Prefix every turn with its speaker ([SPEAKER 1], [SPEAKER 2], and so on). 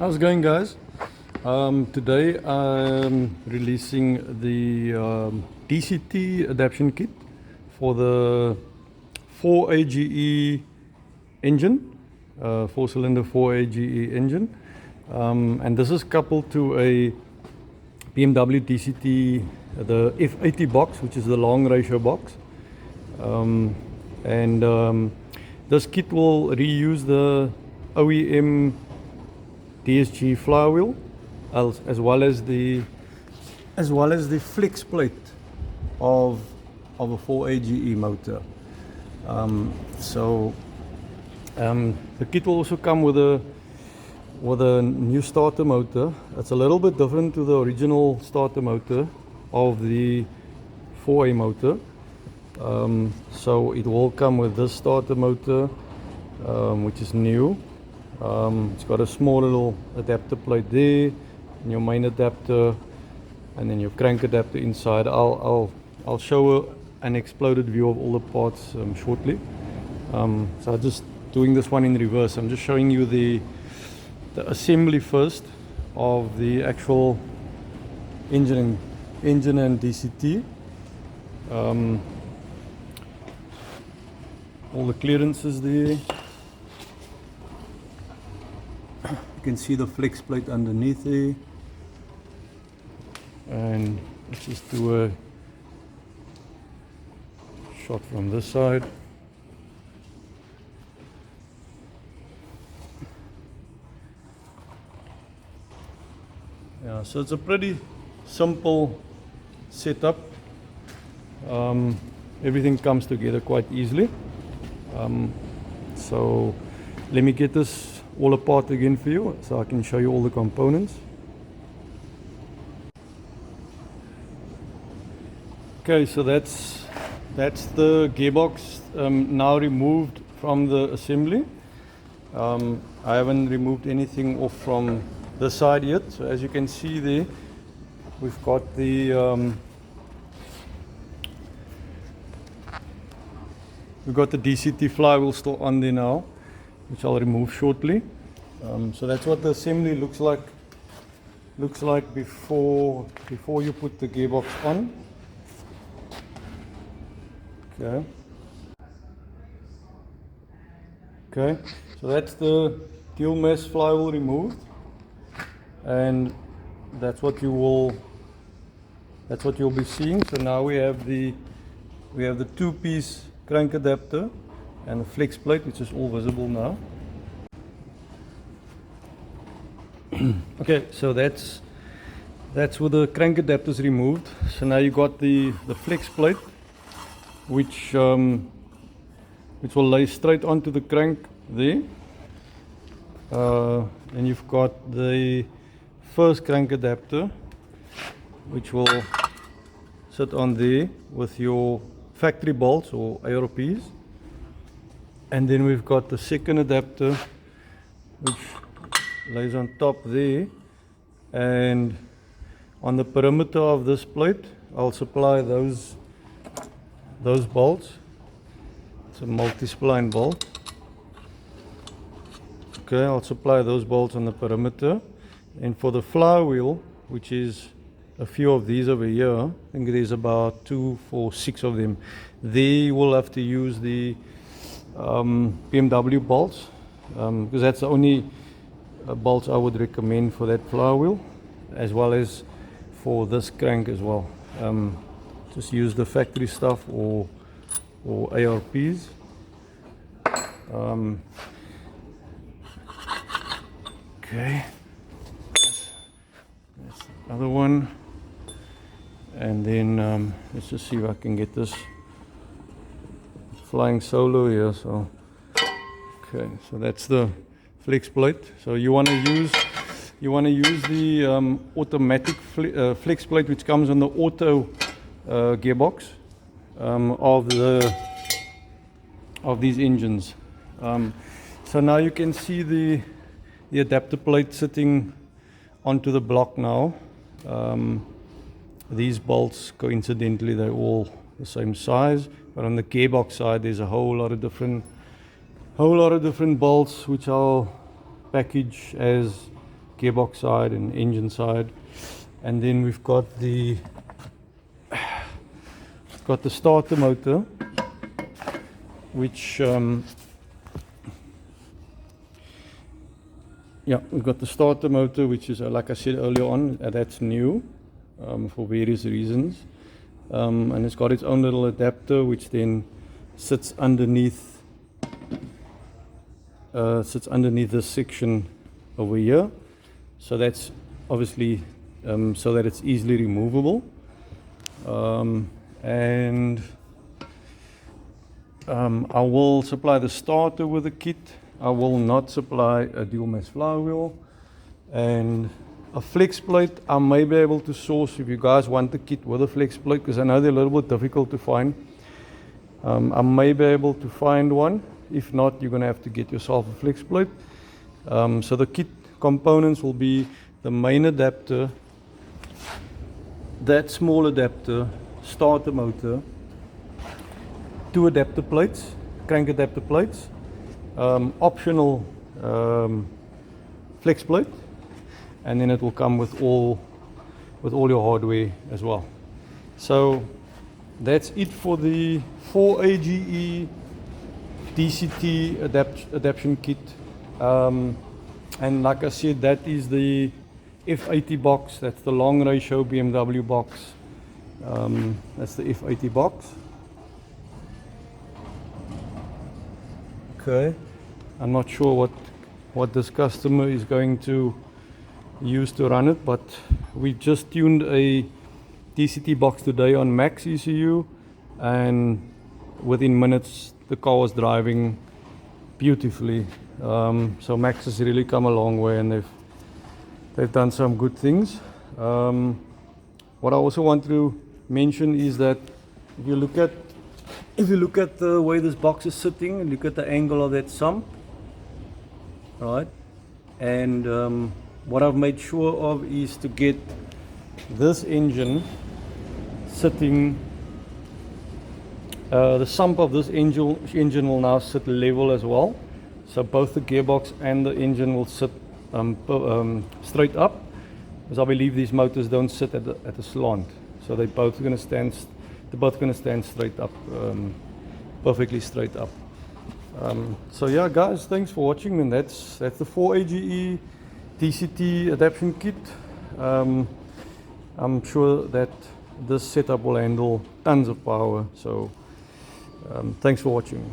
[SPEAKER 1] How's it going, guys? Today I'm releasing the DCT adaption kit for the 4AGE engine, 4-cylinder 4AGE engine, and this is coupled to a BMW DCT, the f80 box, which is the long ratio box, and this kit will reuse the OEM DSG flywheel as well as the flex plate of a 4AGE motor. The kit will also come with a new starter motor. It's a little bit different to the original starter motor of the 4A motor. So it will come with this starter motor, which is new. It's got a small little adapter plate there, and your main adapter, and then your crank adapter inside. I'll show an exploded view of all the parts shortly. So I'm just doing this one in reverse. I'm just showing you the assembly first of the actual engine and DCT. All the clearances there. You can see the flex plate underneath there, and let's just do a shot from this side. Yeah, so it's a pretty simple setup. Everything comes together quite easily. So let me get this all apart again for you, so I can show you all the components. Okay, so that's the gearbox now removed from the assembly. I haven't removed anything off from this side yet. So as you can see there, we've got the DCT flywheel still on there now, which I'll remove shortly. So that's what the assembly looks like before you put the gearbox on. Okay, so that's the dual mass flywheel removed, and that's what you'll be seeing. So now we have the two-piece crank adapter and the flex plate, which is all visible now. Okay, so that's with the crank adapters removed. So now you got the flex plate, which will lay straight onto the crank there. And you've got the first crank adapter, which will sit on there with your factory bolts or ARPs. And then we've got the second adapter, which lays on top there, and on the perimeter of this plate I'll supply those bolts. It's a multi-spline bolt. Okay, I'll supply those bolts on the perimeter. And for the flywheel, which is a few of these over here, I think there's about 2, 4, 6 of them, they will have to use the BMW bolts, because that's the only bolts I would recommend for that flywheel, as well as for this crank as well. Just use the factory stuff or ARPs. Okay, that's the other one, and then let's just see if I can get this flying solo here. So okay, so that's the flex plate. So you want to use the automatic flex plate, which comes on the auto gearbox of these engines. So now you can see the adapter plate sitting onto the block now. These bolts, coincidentally, they're all the same size, but on the gearbox side there's a whole lot of different bolts, which I'll package as gearbox side and engine side. And then we've got the starter motor, which we've got the starter motor, which is like I said earlier on, that's new for various reasons, and it's got its own little adapter which then sits underneath this section over here. So that's obviously so that it's easily removable, and I will supply the starter with the kit. I will not supply a dual mass flywheel, and a flex plate I may be able to source if you guys want the kit with a flex plate, because I know they're a little bit difficult to find. I may be able to find one. If not, you're going to have to get yourself a flex plate. So the kit components will be the main adapter, that small adapter, starter motor, 2 adapter plates, crank adapter plates, optional flex plate, and then it will come with all your hardware as well. So that's it for the 4AGE DCT adaption kit, and like I said, that is the f80 box. That's the long ratio BMW box. That's the f80 box. Okay, I'm not sure what this customer is going to use to run it, but we just tuned a DCT box today on max ECU, and within minutes the car was driving beautifully. So max has really come a long way, and they've done some good things. What I also want to mention is that if you look at the way this box is sitting, look at the angle of that sump, right? And what I've made sure of is to get this engine sitting, the sump of this engine will now sit level as well. So both the gearbox and the engine will sit straight up, because I believe these motors don't sit at a slant. So they're both going to stand straight up, perfectly straight up. So yeah, guys, thanks for watching, and that's the 4AGE DCT adaption kit. I'm sure that this setup will handle tons of power. So thanks for watching.